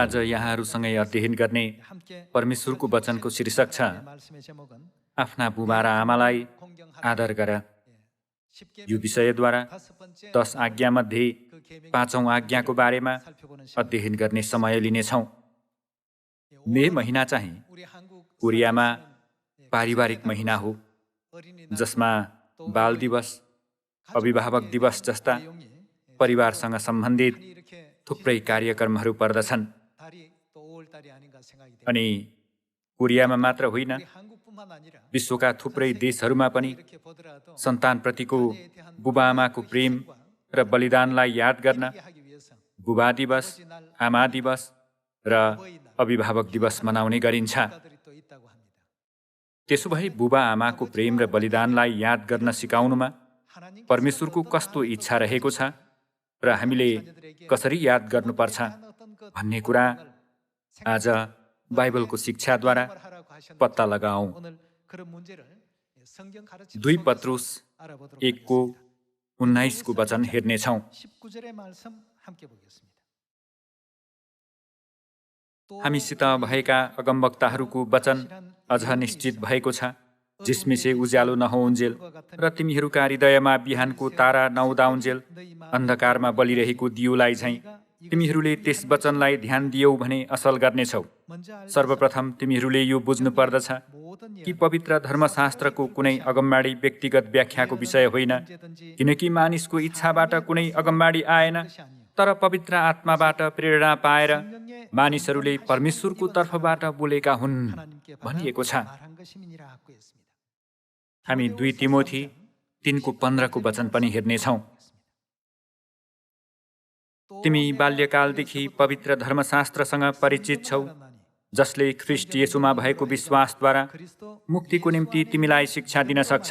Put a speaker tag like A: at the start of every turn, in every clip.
A: आज यहाँहरूसँगै अध्ययन गर्ने परमेश्वरको वचनको शीर्षक छ आफ्ना बुबा र आमालाई आदर गर। यो विषयद्वारा 10 आज्ञामध्ये 5औं आज्ञाको बारेमा अध्ययन गर्ने समय लिनेछौँ। मे महिना चाहिँ कोरियामा पारिवारिक महिना हो, जसमा बाल दिवस, अभिभावक दिवस जस्ता परिवारसँग सम्बन्धित थुप्रै कार्यक्रमहरू पर्दछन्। अनि कोरियामा मात्र होइन, विश्वका थुप्रै देशहरूमा पनि सन्तानप्रतिको बुबाआमाको प्रेम र बलिदानलाई याद गर्न बुबा दिवस, आमा दिवस र अभिभावक दिवस मनाउने गरिन्छ। त्यसो भए बुबा आमाको प्रेम र बलिदानलाई याद गर्न सिकाउनुमा परमेश्वरको कस्तो इच्छा रहेको छ र हामीले कसरी याद गर्नुपर्छ भन्ने कुरा आज बाइबलको शिक्षाद्वारा पत्ता लगाऔं। 2 पत्रुस 1:19 वचन हेर्नेछौँ। हामीसित भएका अगमवक्ताहरूको वचन अझ निश्चित भएको छ, जिसमेसे उज्यालो नहोउन्जेल र तिमीहरूका हृदयमा बिहानको तारा नउदाउन्जेल अन्धकारमा बलिरहेको दियोलाई झैं तिमीहरूले त्यस वचनलाई ध्यान दियौ भने असल गर्नेछौ। सर्वप्रथम तिमीहरूले यो बुझ्नु पर्दछ कि पवित्र धर्मशास्त्रको कुनै अगमबाडी व्यक्तिगत व्याख्याको विषय होइन, किनकि मानिसको इच्छाबाट कुनै अगमबाडी आएन, तर पवित्र आत्माबाट प्रेरणा पाएर मानिसहरूले परमेश्वरको तर्फबाट बोलेका हुन् भनिएको छ। हामी 2 तिमोथी 3:15 वचन पनि हेर्नेछौँ। तिमी बाल्यकालदेखि पवित्र धर्मशास्त्रसँग परिचित छौ, जसले ख्रीष्ट येशूमा भएको विश्वासद्वारा मुक्तिको निम्ति तिमीलाई शिक्षा दिन सक्छ।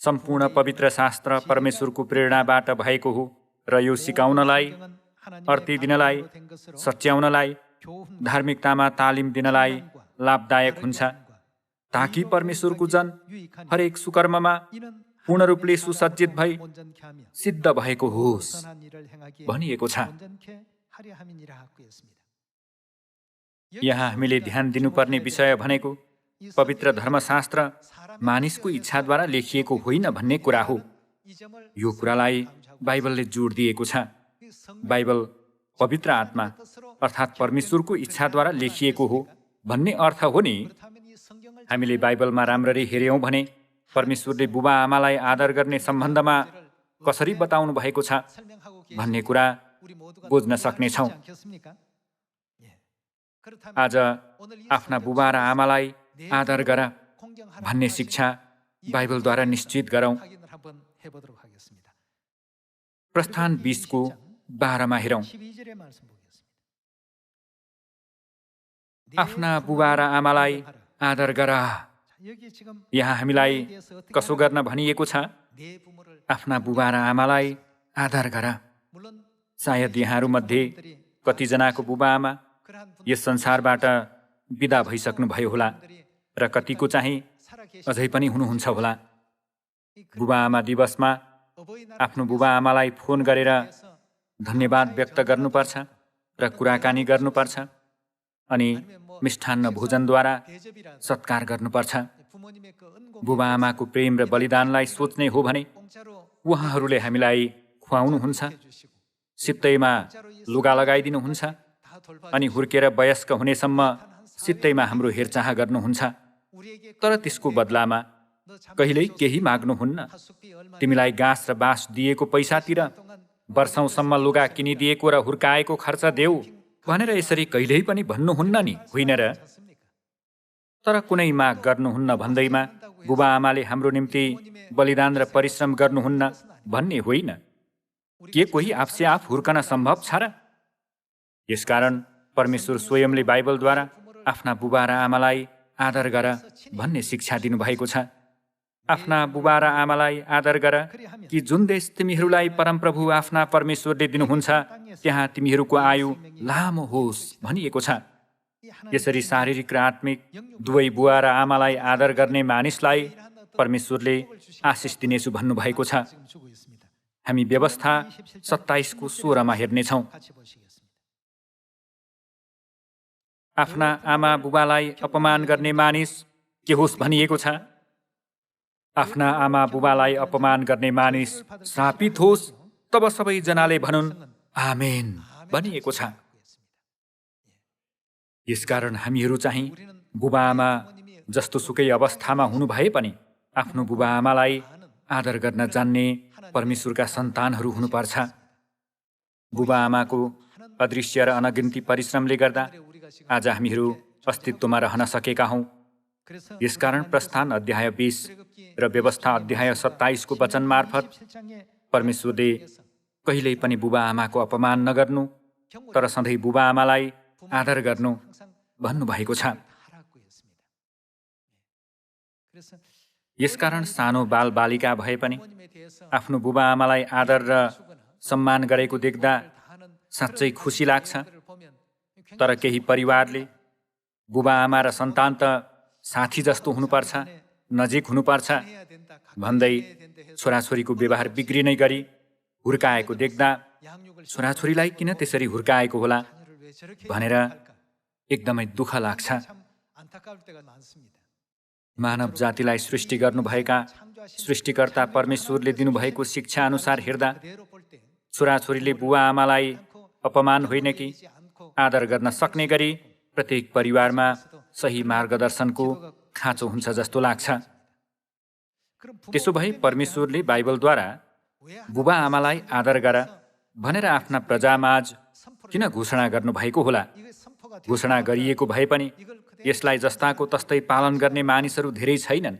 A: सम्पूर्ण पवित्र शास्त्र परमेश्वरको प्रेरणाबाट भएको हो र यो सिकाउनलाई, अर्ती दिनलाई, सच्याउनलाई, धार्मिकतामा तालिम दिनलाई लाभदायक हुन्छ, ताकि परमेश्वरको जन हरेक सुकर्ममा पूर्ण रूपले सुसज्जित भई सिद्ध भएको होस् भनिएको छ। यहाँ हामीले ध्यान दिनुपर्ने विषय भनेको पवित्र धर्मशास्त्र मानिसको इच्छाद्वारा लेखिएको होइन भन्ने कुरा हो। यो कुरालाई बाइबलले जोड दिएको छ। बाइबल पवित्र आत्मा अर्थात् परमेश्वरको इच्छाद्वारा लेखिएको हो भन्ने अर्थ हो नि। हामीले बाइबलमा राम्ररी हेर्यौं भने परमेश्वरले बुबा आमालाई आदर गर्ने सम्बन्धमा कसरी बताउनु भएको छ भन्ने कुरा बुझ्न सक्नेछौँ। आज आफ्ना बुबा र आमालाई आदर गर भन्ने शिक्षा बाइबलद्वारा निश्चित गरौँ। प्रस्थान 20:12 हेरौँ। आफ्ना बुबा र आमालाई आदर गर। यहाँ हामीलाई कसो गर्न भनिएको छ? आफ्ना बुबा र आमालाई आदर गर। सायद यहाँहरूमध्ये कतिजनाको बुबा आमा यस संसारबाट विदा भइसक्नु भयो होला र कतिको चाहिँ अझै पनि हुनुहुन्छ होला। बुबा आमा दिवसमा आफ्नो बुबा आमालाई फोन गरेर धन्यवाद व्यक्त गर्नुपर्छ र कुराकानी गर्नुपर्छ अनि मिष्ठान्न भोजनद्वारा सत्कार गर्नुपर्छ। बुबा आमाको प्रेम र बलिदानलाई सोच्ने हो भने उहाँहरूले हामीलाई खुवाउनुहुन्छ, सित्तैमा लुगा लगाइदिनुहुन्छ अनि हुर्केर वयस्क हुनेसम्म सित्तैमा हाम्रो हेरचाह गर्नुहुन्छ। तर त्यसको बदलामा कहिल्यै केही माग्नुहुन्न। तिमीलाई घाँस र बाँस दिएको पैसातिर वर्षौंसम्म लुगा किनिदिएको र हुर्काएको खर्च देऊ भनेर यसरी कहिल्यै पनि भन्नुहुन्न नि, होइन र? तर कुनै माग गर्नुहुन्न भन्दैमा बुबा आमाले हाम्रो निम्ति बलिदान र परिश्रम गर्नुहुन्न भन्ने होइन। के कोही आफसे आफ हुर्कन सम्भव छ र? यसकारण परमेश्वर स्वयंले बाइबलद्वारा आफ्ना बुबा र आमालाई आदर गर भन्ने शिक्षा दिनुभएको छ। आफ्ना बुबा र आमालाई आदर गर कि जुन देश तिमीहरूलाई परमप्रभु आफ्ना परमेश्वरले दिनुहुन्छ त्यहाँ तिमीहरूको आयु लामो होस् भनिएको छ। यसरी शारीरिक र आत्मिक दुवै बुवा र आमालाई आदर गर्ने मानिसलाई परमेश्वरले आशिष दिनेछु भन्नुभएको छ। हामी व्यवस्था 27:16 हेर्नेछौँ। आफ्ना आमा बुबालाई अपमान गर्ने मानिस के होस् भनिएको छ। आफ्ना आमा बुबालाई अपमान गर्ने मानिस श्रापित होस्। तब सबैजनाले भनुन् आमेन भनिएको छ। यसकारण हामीहरू चाहिँ बुबाआमा जस्तो सुकै अवस्थामा हुनु भए पनि आफ्नो बुबाआमालाई आदर गर्न जान्ने परमेश्वरका सन्तानहरू हुनुपर्छ। बुबाआमाको अदृश्य र अनगिन्ती परिश्रमले गर्दा आज हामीहरू अस्तित्वमा रहन सकेका हौँ। यसकारण प्रस्थान अध्याय 20 र व्यवस्था अध्याय 27 को वचन मार्फत परमेश्वरले कहिल्यै पनि बुबाआमाको अपमान नगर्नु तर सधैँ बुबाआमालाई आदर गर्नु भन्नुभएको छ। यसकारण सानो बालबालिका भए पनि आफ्नो बुबाआमालाई आदर र सम्मान गरेको देख्दा साँच्चै खुसी लाग्छ। तर केही परिवारले बुबाआमा र सन्तान त साथी जस्तो हुनुपर्छ, नजिक हुनुपर्छ भन्दै छोराछोरीको व्यवहार बिग्रिनै गरी हुर्काएको देख्दा छोराछोरीलाई किन त्यसरी हुर्काएको होला भनेर एकदमै दुःख लाग्छ। मानव जातिलाई सृष्टि गर्नुभएका सृष्टिकर्ता परमेश्वरले दिनुभएको शिक्षा अनुसार हेर्दा छोराछोरीले बुबाआमालाई अपमान होइन कि आदर गर्न सक्ने गरी प्रत्येक परिवारमा सही मार्गदर्शनको खाँचो हुन्छ जस्तो लाग्छ। त्यसो भए परमेश्वरले बाइबलद्वारा बुबाआमालाई आदर गर भनेर आफ्ना प्रजामाझ किन घोषणा गर्नुभएको होला? घोषणा गरिएको भए पनि यसलाई जस्ताको तस्तै पालन गर्ने मानिसहरू धेरै छैनन्।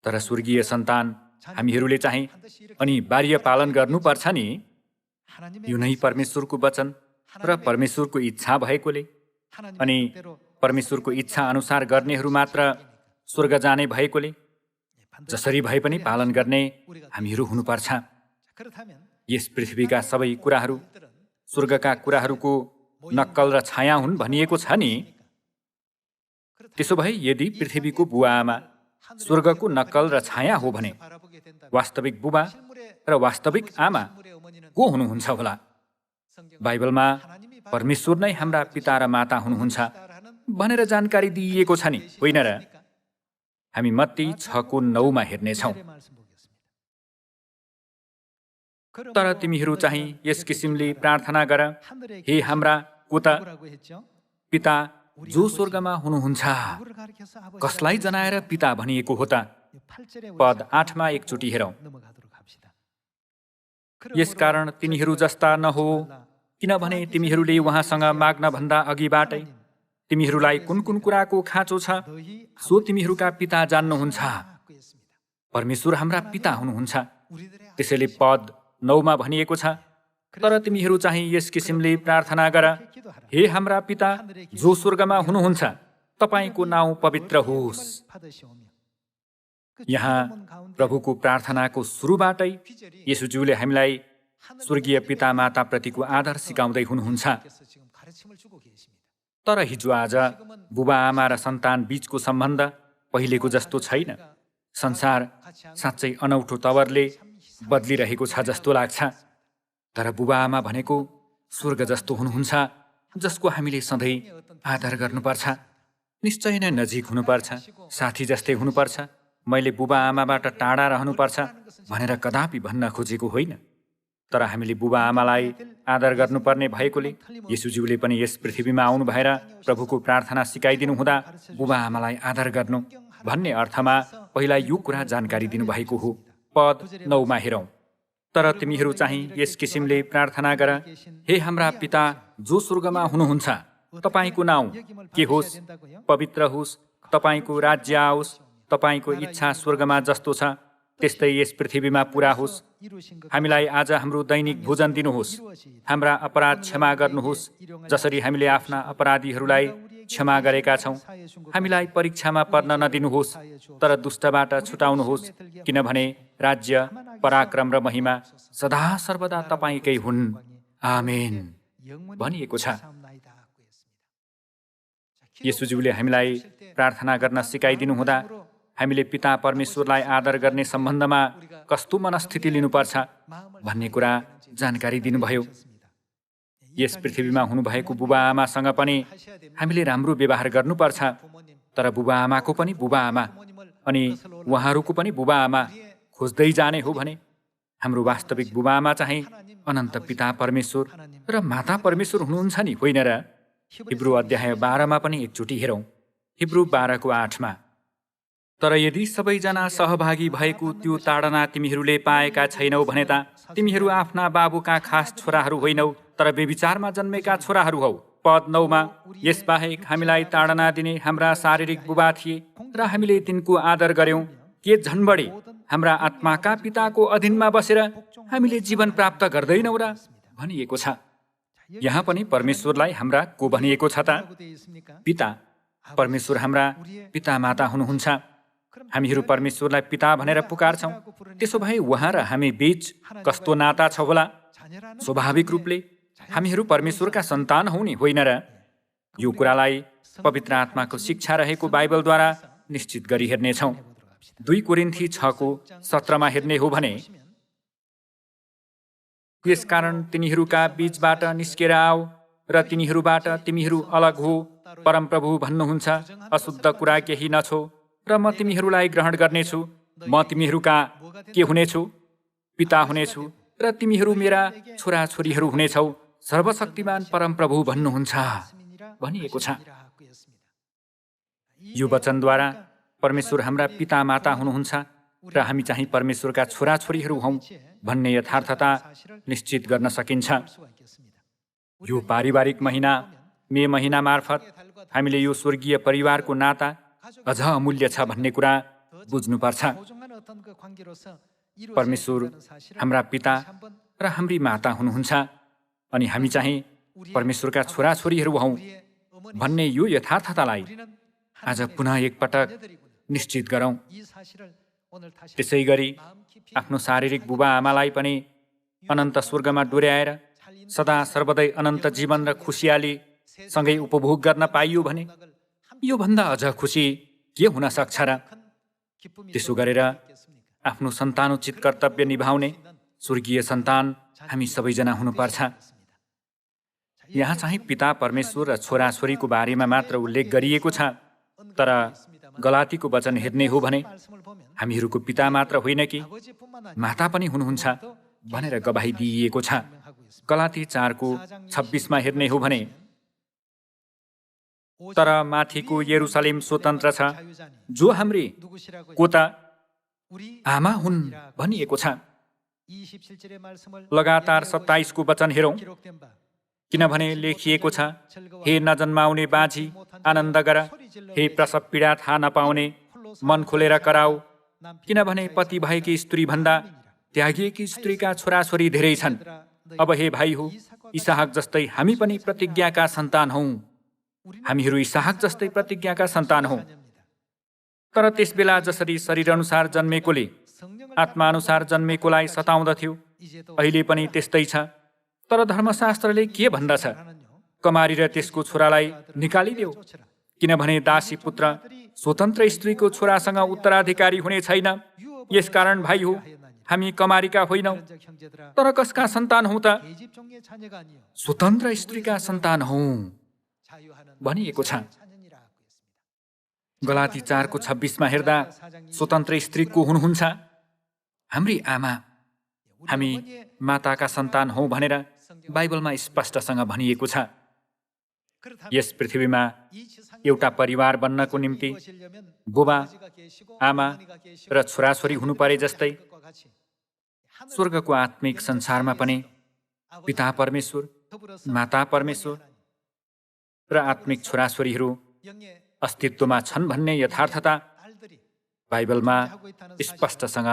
A: तर स्वर्गीय सन्तान हामीहरूले चाहिँ अनिवार्य पालन गर्नुपर्छ नि। यो नै परमेश्वरको वचन र परमेश्वरको इच्छा भएकोले अनि परमेश्वरको इच्छा अनुसार गर्नेहरू मात्र स्वर्ग जाने भएकोले जसरी भए पनि पालन गर्ने हामीहरू हुनुपर्छ। यस पृथ्वीका सबै कुराहरू स्वर्गका कुराहरूको नक्कल र छाया हुन् भनिएको छ नि। त्यसो भए यदि पृथ्वीको बुबाआमा स्वर्गको नक्कल र छाया हो भने वास्तविक बुबा र वास्तविक आमा को हुनुहुन्छ होला? बाइबलमा परमेश्वर नै हाम्रा पिता र माता हुनुहुन्छ भनेर जानकारी दिइएको छ नि, होइन र? हामी मत्ती 6:9 हेर्नेछौँ। तर तिमीहरू चाहिँ यस किसिमले प्रार्थना गर, हे हाम्रा पिता जो स्वर्गमा हुनुहुन्छ। कसलाई जनाएर पिता भनिएको हो त? पद 8 एकचोटि हेरौँ। यसकारण तिनीहरू जस्ता नहो, किनभने तिमीहरूले उहाँसँग माग्न भन्दा अघिबाटै तिमीहरूलाई कुन कुन कुराको खाँचो छ सो तिमीहरूका पिता जान्नुहुन्छ। परमेश्वर हाम्रा पिता हुनुहुन्छ। त्यसैले पद 9 भनिएको छ, तर तिमीहरू चाहिँ यस किसिमले प्रार्थना गर, हे हाम्रा पिता जो स्वर्गमा हुनुहुन्छ, तपाईको नाउँ पवित्र होस्। यहाँ प्रभुको प्रार्थनाको सुरुबाटै येशूज्यूले हामीलाई स्वर्गीय पिता माता प्रतिको आदर सिकाउँदै हुनुहुन्छ। तर हिजो आज बुबाआमा र सन्तान बीचको सम्बन्ध पहिलेको जस्तो छैन। संसार साँच्चै अनौठो तवरले बदलिरहेको छ जस्तो लाग्छ। तर बुबाआमा भनेको स्वर्ग जस्तो हुनुहुन्छ जसको हामीले सधैँ आदर गर्नुपर्छ। निश्चय नै नजिक हुनुपर्छ, साथी जस्तै हुनुपर्छ। मैले बुबाआमाबाट टाढा रहनुपर्छ भनेर कदापि भन्न खोजेको होइन। तर हामीले बुबाआमालाई आदर गर्नुपर्ने भएकोले येशूज्यूले पनि यस पृथ्वीमा आउनु भएर प्रभुको प्रार्थना सिकाइदिनु हुँदा बुबाआमालाई आदर गर्नु भन्ने अर्थमा पहिला यो कुरा जानकारी दिनुभएको हो। पद 9 हेरौँ। तर तिमीहरू चाहिँ यस किसिमले प्रार्थना गर, हे हाम्रा पिता जो स्वर्गमा हुनुहुन्छ, तपाईको नाउँ के होस्, पवित्र होस्, तपाईको राज्य आओस्, तपाईको इच्छा स्वर्गमा जस्तो छ त्यस्तै यस पृथ्वीमा पूरा होस्। हामीलाई आज हाम्रो दैनिक भोजन दिनुहोस्। हाम्रा अपराध क्षमा गर्नुहोस् जसरी हामीले आफ्ना अपराधीहरूलाई क्षमा गरेका छौँ। हामीलाई परीक्षामा पर्न नदिनुहोस् तर दुष्टबाट छुटाउनुहोस्, किनभने राज्य, पराक्रम र महिमा सदा सर्वदा तपाईकै हुन्। आमेन भनिएको छ। येशूज्यूले हामीलाई प्रार्थना गर्न सिकाइदिनु हुँदा हामीले पिता परमेश्वरलाई आदर गर्ने सम्बन्धमा कस्तो मनस्थिति लिनुपर्छ भन्ने कुरा जानकारी दिनुभयो। यस पृथ्वीमा हुनुभएको बुबा आमासँग पनि हामीले राम्रो व्यवहार गर्नुपर्छ। तर बुबा आमाको पनि बुबा आमा अनि उहाँहरूको पनि बुबा आमा खोज्दै जाने हो भने हाम्रो वास्तविक बुबा आमा चाहिँ अनन्त पिता परमेश्वर र माता परमेश्वर हुनुहुन्छ नि, होइन र? हिब्रू अध्याय 12 पनि एकचोटि हेरौँ। हिब्रू 12:8। तर यदि सबैजना सहभागी भएको त्यो ताडना तिमीहरूले पाएका छैनौ भने त तिमीहरू आफ्ना बाबुका खास छोराहरू होइनौ, तर व्यभिचारमा जन्मेका छोराहरू हौ। पद 9 यसबाहेक हामीलाई ताडना दिने हाम्रा शारीरिक बुबा थिए र हामीले तिनको आदर गर्यौं। के झन् बढी हाम्रा आत्माका पिताको अधीनमा बसेर हामीले जीवन प्राप्त गर्दैनौँ र भनिएको छ। यहाँ पनि परमेश्वरलाई हाम्रा को भनिएको छ त? पिता। परमेश्वर हाम्रा पिता माता हुनुहुन्छ। हामीहरू परमेश्वरलाई पिता भनेर पुकार्छौँ। त्यसो भए उहाँ र हामी बीच कस्तो नाता छ होला? स्वाभाविक रूपले हामीहरू परमेश्वरका सन्तान हौ नि, होइन र? यो कुरालाई पवित्र आत्माको शिक्षा रहेको बाइबलद्वारा निश्चित गरी हेर्नेछौँ। 2 कोरिन्थी 6:17 हेर्ने हो भने, यसकारण तिनीहरूका बीचबाट निस्केर आऊ र तिनीहरूबाट तिमीहरू अलग हो। परमप्रभु भन्नुहुन्छ, अशुद्ध कुरा केही नछो र म तिमीहरूलाई ग्रहण गर्नेछु। म तिमीहरूका के हुनेछु? पिता हुनेछु र तिमीहरू मेरा छोराछोरीहरू हुनेछौ। सर्वशक्तिमान परमप्रभु भन्नुहुन्छ भनिएको छ। यो वचनद्वारा परमेश्वर हाम्रा पिता माता हुनुहुन्छ र हामी चाहिँ परमेश्वरका छोराछोरीहरू हौँ भन्ने यथार्थता निश्चित गर्न सकिन्छ। यो पारिवारिक महिना मे महिना मार्फत हामीले यो स्वर्गीय परिवारको नाता अझ अमूल्य छ भन्ने कुरा बुझ्नुपर्छ। परमेश्वर हाम्रा पिता र हाम्री माता हुनुहुन्छ अनि हामी चाहिँ परमेश्वरका छोराछोरीहरू हौँ भन्ने यो यथार्थतालाई आज पुनः एकपटक निश्चित गरौँ। त्यसै गरी आफ्नो शारीरिक बुबा आमालाई पनि अनन्त स्वर्गमा डोर्याएर सदा सर्वदै अनन्त जीवन र खुसियाली सँगै उपभोग गर्न पाइयो भने योभन्दा अझ खुसी के हुन सक्छ र? त्यसो गरेर आफ्नो सन्तानोचित कर्तव्य निभाउने स्वर्गीय सन्तान हामी सबैजना हुनुपर्छ। यहाँ चाहिँ पिता परमेश्वर र छोराछोरीको बारेमा मात्र उल्लेख गरिएको छ। तर गलातीको वचन हेर्ने हो भने हामीहरूको पिता मात्र होइन कि माता पनि हुनुहुन्छ भनेर गवाही दिइएको छ। गलाती 4:26 हेर्ने हो भने, तर माथिको यरुशलेम स्वतन्त्र छ, जो हाम्री को त आमा हुन् भनिएको छ। लगातार 27 को वचन हेरौँ। किनभने लेखिएको छ, हे नजन्माउने बाँझी आनन्द गर, हे प्रसव पीडा थाहा नपाउने मन खोलेर कराऊ। किनभने पति भएकी स्त्री भन्दा त्यागिएकी स्त्रीका छोराछोरी धेरै छन्। अब हे भाइ हो, इसहाक जस्तै हामी पनि प्रतिज्ञाका सन्तान हौँ। हामीहरू इसहाक जस्तै प्रतिज्ञाका सन्तान हौँ। तर त्यसबेला जसरी शरीर अनुसार जन्मेकोले आत्मानुसार जन्मेकोलाई सताउँदथ्यो, अहिले पनि त्यस्तै छ। तर धर्मशास्त्रले के भन्दछ? कमारी र त्यसको छोरालाई निकालिदेऊ, किनभने दासी पुत्र स्वतन्त्र स्त्रीको छोरासँग उत्तराधिकारी हुने छैन। यसकारण भाइ हो, हामी कमारीका होइनौँ, तर कसका सन्तान हौँ त? स्वतन्त्र स्त्रीका सन्तान हौँ भनिएको छ। गलाती 4:26 हेर्दा स्वतन्त्र स्त्री को हुनुहुन्छ? हाम्री आमा। हामी माताका सन्तान हौँ भनेर बाइबलमा स्पष्टसँग भनिएको छ। यस पृथ्वीमा एउटा परिवार बन्नको निम्ति बुबा आमा र छोराछोरी हुनु परे जस्तै स्वर्गको आत्मिक संसारमा पनि पिता परमेश्वर, माता परमेश्वर र आत्मिक छोराछोरीहरू अस्तित्वमा छन् भन्ने यथार्थता बाइबलमा स्पष्टसँग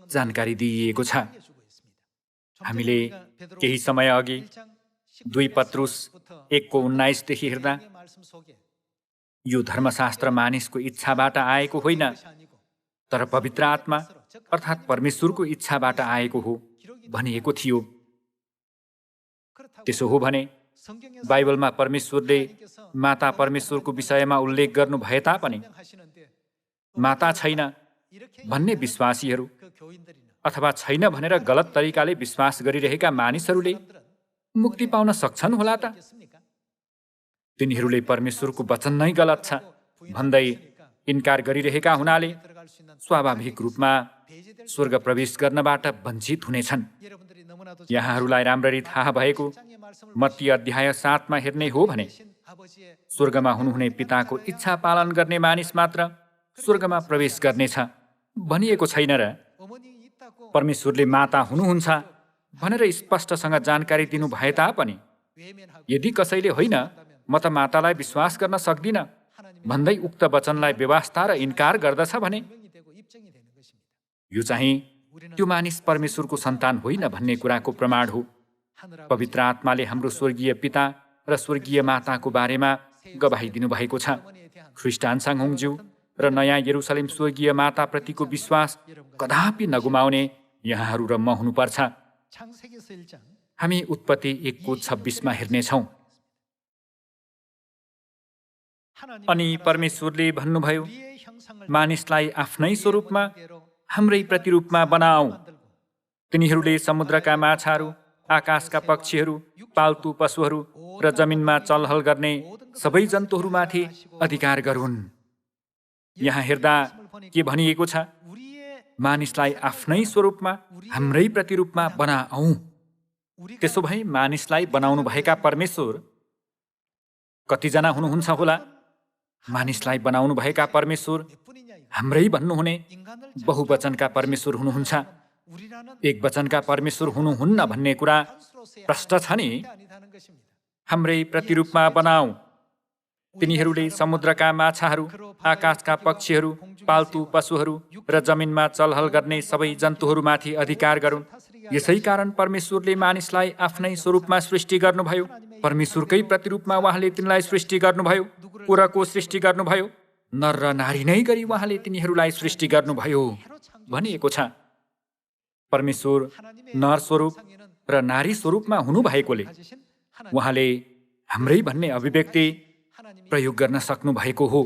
A: जानकारी दिइएको छ। हामीले केही समय अघि 2 पत्रुस 1:19 हेर्दा यो धर्मशास्त्र मानिसको इच्छाबाट आएको होइन, तर पवित्र आत्मा अर्थात् परमेश्वरको इच्छाबाट आएको हो भनिएको थियो। त्यसो हो भने बाइबलमा परमेश्वरले माता परमेश्वरको विषयमा उल्लेख गर्नु भए तापनि माता छैन भन्ने विश्वासीहरू अथवा छैन भनेर गलत तरिकाले विश्वास गरिरहेका मानिसहरूले मुक्ति पाउन सक्छन् होला त? तिनीहरूले परमेश्वरको वचन नै गलत छ भन्दै इन्कार गरिरहेका हुनाले स्वाभाविक रूपमा स्वर्ग प्रवेश गर्नबाट वञ्चित हुनेछन्। यहाँहरूलाई राम्ररी थाहा भएको मत्ती अध्याय 7 हेर्ने हो भने स्वर्गमा हुनुहुने पिताको इच्छा पालन गर्ने मानिस मात्र स्वर्गमा प्रवेश गर्नेछ भनिएको छैन र? परमेश्वरले माता हुनुहुन्छ भनेर स्पष्टसँग जानकारी दिनु भए तापनि यदि कसैले होइन म त मातालाई विश्वास गर्न सक्दिन भन्दै उक्त वचनलाई बेवास्ता र इन्कार गर्दछ भने यो चाहिँ त्यो मानिस परमेश्वरको सन्तान होइन भन्ने कुराको प्रमाण हो। पवित्र आत्माले हाम्रो स्वर्गीय पिता र स्वर्गीय माताको बारेमा गवाही दिनुभएको छ। ख्रिस्टान साङहोङज्यू र नयाँ यरुसलेम स्वर्गीय माताप्रतिको विश्वास कदापि नगुमाउने यहाँहरू र म हुनुपर्छ। हामी उत्पत्ति 1:26 हेर्नेछौँ। अनि परमेश्वरले भन्नुभयो, मानिसलाई आफ्नै स्वरूपमा हाम्रै प्रतिरूपमा बनाऊ। तिनीहरूले समुद्रका माछाहरू, आकाशका पक्षीहरू, पाल्तु पशुहरू र जमिनमा चलहल गर्ने सबै जन्तुहरूमाथि अधिकार गरून्। यहाँ हेर्दा के भनिएको छ? मानिसलाई आफ्नै स्वरूपमा हाम्रै प्रतिरूपमा बनाऊ। त्यसो भए मानिसलाई बनाउनु भएका परमेश्वर कतिजना हुनुहुन्छ होला? मानिसलाई बनाउनु भएका परमेश्वर हाम्रै भन्नुहुने बहुवचनका परमेश्वर हुनुहुन्छ। एक वचनका परमेश्वर हुनुहुन्न भन्ने कुरा प्रष्ट छ नि। हाम्रै प्रतिरूपमा बनाऊ। तिनीहरूले समुद्रका माछाहरू, आकाशका पक्षीहरू, पाल्तु पशुहरू र जमिनमा चलहल गर्ने सबै जन्तुहरूमाथि अधिकार गरून्। यसै कारण परमेश्वरले मानिसलाई आफ्नै स्वरूपमा सृष्टि गर्नुभयो। परमेश्वरकै प्रतिरूपमा उहाँले तिनलाई सृष्टि गर्नुभयो। पुरको सृष्टि गर्नुभयो। नर र नारी नै गरी उहाँले तिनीहरूलाई सृष्टि गर्नुभयो भनिएको छ। परमेश्वर नर स्वरूप र नारी स्वरूपमा हुनुभएकोले उहाँले हाम्रै भन्ने अभिव्यक्ति प्रयोग गर्न सक्नु भएको हो।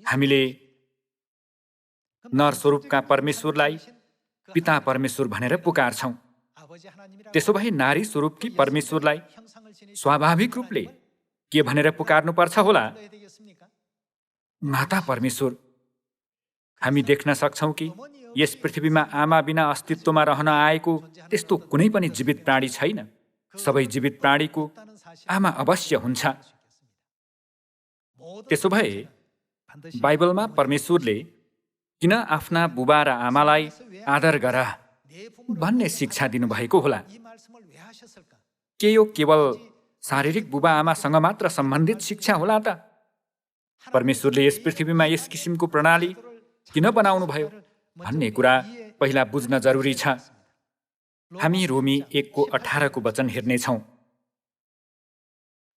A: हामीले नर स्वरूपका परमेश्वरलाई पिता परमेश्वर भनेर पुकार्छौँ। त्यसो भए नारी स्वरूपकी परमेश्वरलाई स्वाभाविक रूपले के भनेर पुकार्नु पर्छ होला? माता परमेश्वर। हामी देख्न सक्छौँ कि यस पृथ्वीमा आमा बिना अस्तित्वमा रहन आएको त्यस्तो कुनै पनि जीवित प्राणी छैन। सबै जीवित प्राणीको आमा अवश्य हुन्छ। त्यसो भए बाइबलमा परमेश्वरले किन आफ्ना बुबा र आमालाई आदर गर भन्ने शिक्षा दिनुभएको होला? के यो केवल शारीरिक बुबा आमासँग मात्र सम्बन्धित शिक्षा होला त? परमेश्वरले यस पृथ्वीमा यस किसिमको प्रणाली किन बनाउनु भयो भन्ने कुरा पहिला बुझ्न जरुरी छ। हामी रोमी 1:18 हेर्नेछौँ।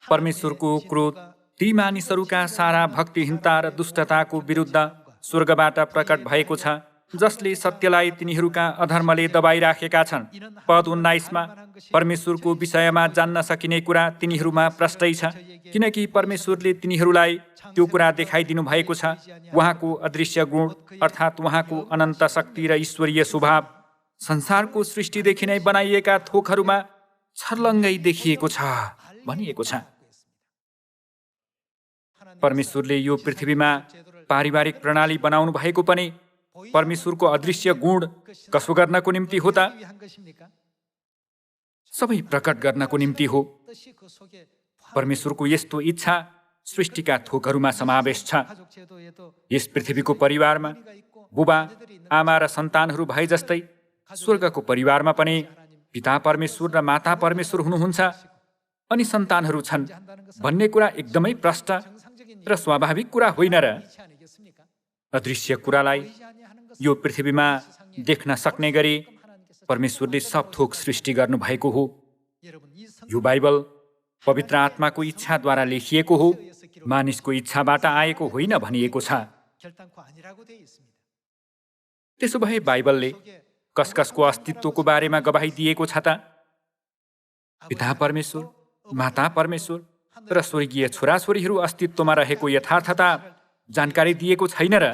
A: परमेश्वरको क्रोध ती मानिसहरूका सारा भक्तिहीनता र दुष्टताको विरुद्ध स्वर्गबाट प्रकट भएको छ, जसले सत्यलाई तिनीहरूका अधर्मले दबाइराखेका छन्। पद 19 परमेश्वरको विषयमा जान्न सकिने कुरा तिनीहरूमा प्रष्टै छ, किनकि परमेश्वरले तिनीहरूलाई त्यो कुरा देखाइदिनु भएको छ। उहाँको अदृश्य गुण अर्थात् उहाँको अनन्त शक्ति र ईश्वरीय स्वभाव संसारको सृष्टिदेखि नै बनाइएका थोकहरूमा छर्लङ्गै देखिएको छ भनिएको छ। परमेश्वरले यो पृथ्वीमा पारिवारिक प्रणाली बनाउनु भएको पनि परमेश्वरको अदृश्य गुण कसो गर्नको निम्ति हो त? सबै प्रकट गर्नको निम्ति हो। परमेश्वरको यस्तो इच्छा सृष्टिका थोकहरूमा समावेश छ। यस पृथ्वीको परिवारमा बुबा आमा र सन्तानहरू भए जस्तै स्वर्गको परिवारमा पनि पिता परमेश्वर र माता परमेश्वर हुनुहुन्छ अनि सन्तानहरू छन् भन्ने कुरा एकदमै प्रष्ट र स्वाभाविक कुरा होइन र? अदृश्य कुरालाई यो पृथ्वीमा देख्न सक्ने गरी परमेश्वरले सब थोक सृष्टि गर्नुभएको हो। यो बाइबल पवित्र आत्माको इच्छाद्वारा लेखिएको हो, मानिसको इच्छाबाट आएको होइन भनिएको छ। त्यसो भए बाइबलले कसको अस्तित्वको बारेमा गवाही दिएको छ त? पिता परमेश्वर, माता परमेश्वर र स्वर्गीय छोराछोरीहरू अस्तित्वमा रहेको यथार्थता जानकारी दिएको छैन र?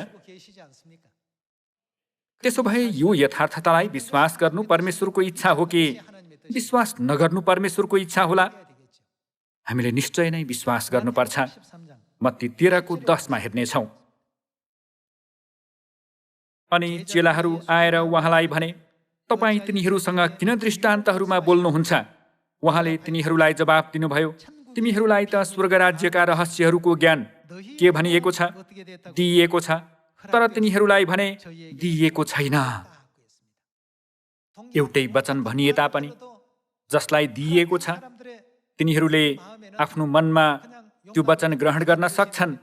A: त्यसो भए यो यथार्थतालाई विश्वास गर्नु परमेश्वरको इच्छा हो कि विश्वास नगर्नु परमेश्वरको इच्छा होला? हामीले निश्चय नै विश्वास गर्नुपर्छ। मत्ती 13:10 हेर्नेछौँ। अनि चेलाहरू आएर उहाँलाई भने, तपाईँ तिनीहरूसँग किन दृष्टान्तहरूमा बोल्नुहुन्छ? उहाँले तिनीहरूलाई जवाफ दिनुभयो, तिमीहरूलाई त स्वर्ग राज्यका रहस्यहरूको ज्ञान के भनिएको छ? दिइएको छ, तर तिनीहरूलाई भने दिइएको छैन। एउटै वचन भनिए तापनि जसलाई दिइएको छ तिनीहरूले आफ्नो मनमा त्यो वचन ग्रहण गर्न सक्छन्,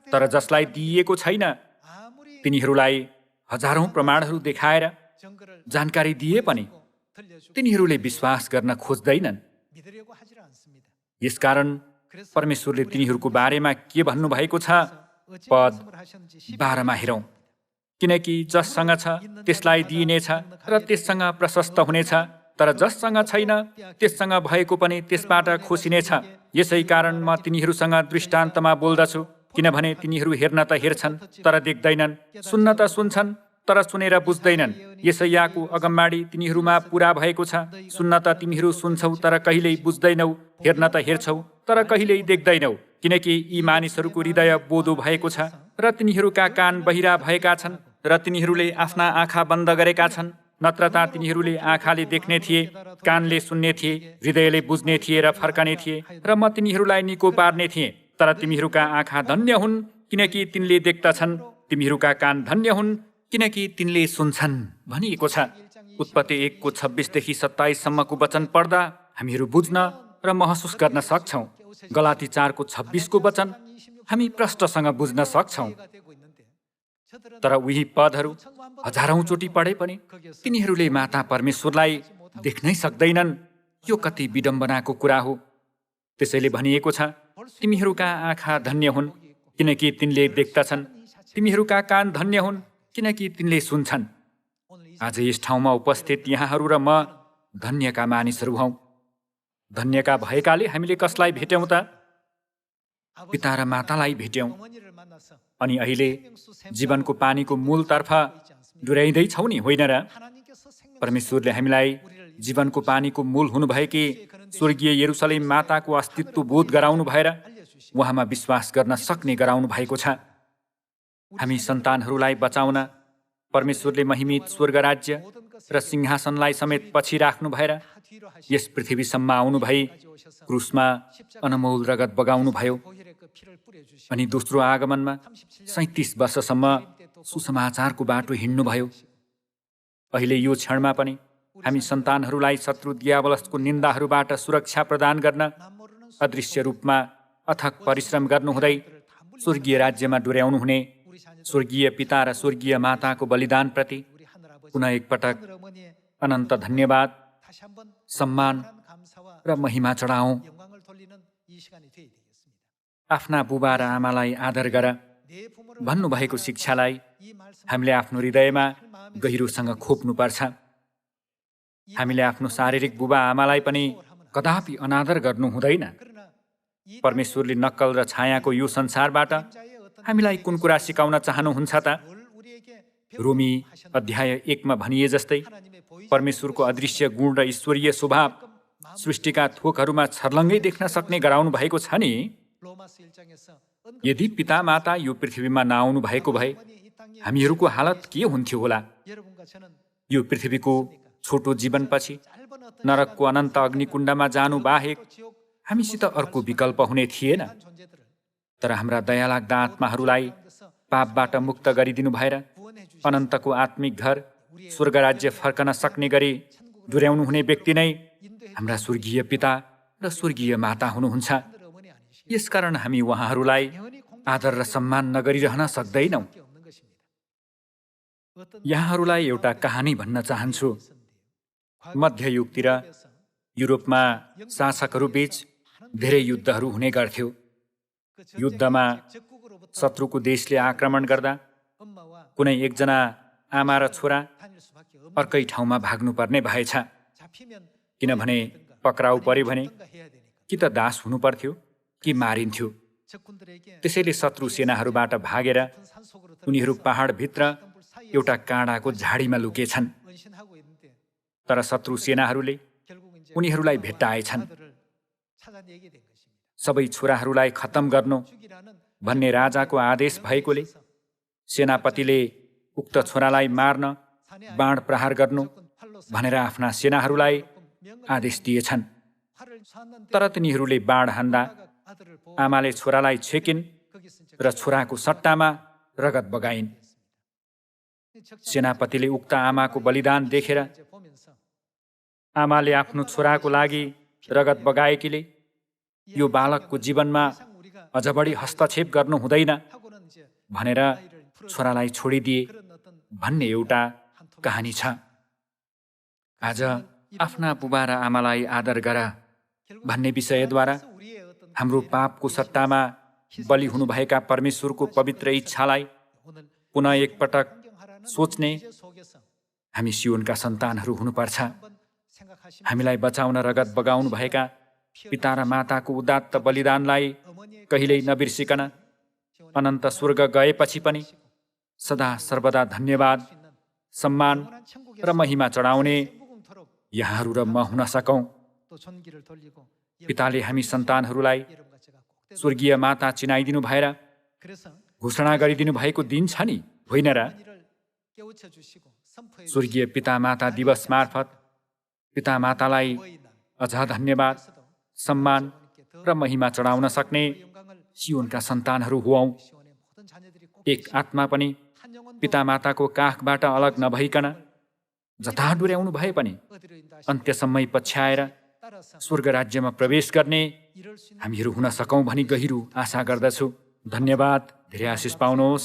A: तर जसलाई दिइएको छैन तिनीहरूलाई हजारौं प्रमाणहरू देखाएर जानकारी दिए पनि तिनीहरूले विश्वास गर्न खोज्दैनन्। यसकारण परमेश्वरले तिनीहरूको बारेमा के भन्नुभएको छ? पद 12 मा हेरौँ। किनकि जससँग छ त्यसलाई दिइनेछ र त्यससँग प्रशस्त हुनेछ, तर जससँग छैन त्यससँग भएको पनि त्यसबाट खोसिनेछ। यसै कारण म तिनीहरूसँग दृष्टान्तमा बोल्दछु, किनभने तिनीहरू हेर्न त हेर्छन् तर देख्दैनन्, सुन्न त सुन्छन् तर सुनेर बुझ्दैनन्। यशायाको अगमबाणी तिनीहरूमा पूरा भएको छ, सुन्न त तिमीहरू सुन्छौ तर कहिल्यै बुझ्दैनौ, हेर्न त हेर्छौ तर कहिल्यै देख्दैनौ। किनकि यी मानिसहरूको हृदय बोधो भएको छ र तिनीहरूका कान बहिरा भएका छन् र तिनीहरूले आफ्ना आँखा बन्द गरेका छन्। नत्र त तिनीहरूले आँखाले देख्ने थिए, कानले सुन्ने थिए, हृदयले बुझ्ने थिए र फर्कने थिए, र म तिनीहरूलाई निको पार्ने थिएँ। तर तिमीहरूका आँखा धन्य हुन् किनकि तिनले देख्दछन्, तिमीहरूका कान धन्य हुन् किनकि तिनले सुन्छन् भनिएको छ। उत्पत्ति 1:26-27 वचन पढ्दा हामीहरू बुझ्न र महसुस गर्न सक्छौँ। गलाती 4:26 वचन हामी प्रष्टसँग बुझ्न सक्छौँ। तर उही पदहरू हजारौं चोटि पढे पनि तिनीहरूले माता परमेश्वरलाई देख्नै सक्दैनन्। यो कति विडम्बनाको कुरा हो। त्यसैले भनिएको छ, तिमीहरूका आँखा धन्य हुन् किनकि तिनले देख्दछन्, तिमीहरूका कान धन्य हुन् किनकि तिनले सुन्छन्। आज यस ठाउँमा उपस्थित यहाँहरू र म धन्यका मानिसहरू हौँ। धन्यका भएकाले हामीले कसलाई भेट्यौँ त? पिता र मातालाई भेट्यौँ। अनि अहिले जीवनको पानीको मूलतर्फ डुराइँदैछौँ नि, होइन र? परमेश्वरले हामीलाई जीवनको पानीको मूल हुनुभएकी स्वर्गीय यरुसलेम माताको अस्तित्व बोध गराउनु भएर उहाँमा विश्वास गर्न सक्ने गराउनु भएको छ। हामी सन्तानहरूलाई बचाउन परमेश्वरले महिमित स्वर्ग राज्य र सिंहासनलाई समेत पछि राख्नु भएर यस पृथ्वीसम्म आउनु भई क्रुसमा अनमोल रगत बगाउनु भयो। अनि दोस्रो आगमनमा 37 वर्षसम्म सुसमाचारको बाटो हिँड्नुभयो। अहिले यो क्षणमा पनि हामी सन्तानहरूलाई शत्रु दियावलसको निन्दाहरूबाट सुरक्षा प्रदान गर्न अदृश्य रूपमा अथक परिश्रम गर्नुहुँदै स्वर्गीय राज्यमा डोर्याउनु हुने स्वर्गीय पिता र स्वर्गीय माताको बलिदानप्रति पुनः एकपटक अनन्त धन्यवाद, सम्मान र महिमा चढाउँ। आफ्ना बुबा र आमालाई आदर गर भन्नुभएको शिक्षालाई हामीले आफ्नो हृदयमा गहिरोसँग खोप्नुपर्छ। हामीले आफ्नो शारीरिक बुबा आमालाई पनि कदापि अनादर गर्नु हुँदैन। परमेश्वरले नक्कल र छायाको यो संसारबाट हामीलाई कुन कुरा सिकाउन चाहनुहुन्छ त? रोमी अध्याय 1 मा भनिए जस्तै परमेश्वरको अदृश्य गुण र ईश्वरीय स्वभाव सृष्टिका थोकहरूमा छर्लङ्गै देख्न सक्ने गराउनु भएको छ नि। यदि पिता माता यो पृथ्वीमा नआउनु भएको भए हामीहरूको हालत के हुन्थ्यो होला? यो पृथ्वीको छोटो जीवनपछि नरकको अनन्त अग्निकुण्डमा जानु बाहेक हामीसित अर्को विकल्प हुने थिएन। तर हाम्रा दयालाग्दा आत्माहरूलाई पापबाट मुक्त गरिदिनु भएर अनन्तको आत्मिक घर स्वर्ग राज्य फर्कन सक्ने गरी डोर्याउनु हुने व्यक्ति नै हाम्रा स्वर्गीय पिता र स्वर्गीय माता हुनुहुन्छ। यसकारण हामी उहाँहरूलाई आदर र सम्मान नगरिरहन सक्दैनौँ। यहाँहरूलाई एउटा कहानी भन्न चाहन्छु। मध्ययुगतिर युरोपमा शासकहरू बीच धेरै युद्धहरू हुने गर्थ्यो। युद्धमा शत्रुको देशले आक्रमण गर्दा कुनै एकजना आमा र छोरा अर्कै ठाउँमा भाग्नुपर्ने भएछ। किनभने पक्राउ पर्यो भने कि त दास हुनु पर्थ्यो कि मारिन्थ्यो। त्यसैले शत्रु सेनाहरूबाट भागेर उनीहरू पहाडभित्र एउटा काँडाको झाडीमा लुकेछन्। तर शत्रु सेनाहरूले उनीहरूलाई भेट्टाएछन्। सबै छोराहरूलाई खत्तम गर्नु भन्ने राजाको आदेश भएकोले सेनापतिले उक्त छोरालाई मार्न बाण प्रहार गर्नु भनेर आफ्ना सेनाहरूलाई आदेश दिएछन्। तर तिनीहरूले बाण हान्दा आमाले छोरालाई छेकिन् र छोराको सट्टामा रगत बगाइन्। सेनापतिले उक्त आमाको बलिदान देखेर आमाले आफ्नो छोराको लागि रगत बगाएकीले यो बालकको जीवनमा अझ बढी हस्तक्षेप गर्नु हुँदैन भनेर छोरालाई छोडिदिए भन्ने एउटा कहानी छ। आज आफ्ना बुबा र आमालाई आदर गर भन्ने विषयद्वारा हाम्रो पापको सट्टामा बलि हुनुभएका परमेश्वरको पवित्र इच्छालाई पुनः एकपटक सोच्ने हामी सियोनका सन्तानहरू हुनुपर्छ। हामीलाई बचाउन रगत बगाउनु भएका पिता र माताको उदात्त बलिदानलाई कहिल्यै नबिर्सिकन अनन्त स्वर्ग गएपछि पनि सदा सर्वदा धन्यवाद, सम्मान र महिमा चढाउने यहाँहरू र म हुन सकौँ। पिताले हामी सन्तानहरूलाई स्वर्गीय माता चिनाइदिनु भएर घोषणा गरिदिनु भएको दिन छ नि, होइन र? स्वर्गीय पिता माता दिवस मार्फत पिता मातालाई अझ धन्यवाद, सम्मान र महिमा चढाउन सक्ने सियोनका सन्तानहरू हुऔँ। एक आत्मा पनि पिता माताको काखबाट अलग नभइकन जता डुर्याउनु भए पनि अन्त्यसम्मै पछ्याएर स्वर्ग राज्यमा प्रवेश गर्ने हामीहरू हुन सकौँ भनी गहिरो आशा गर्दछु। धन्यवाद। धेरै आशिष पाउनुहोस्।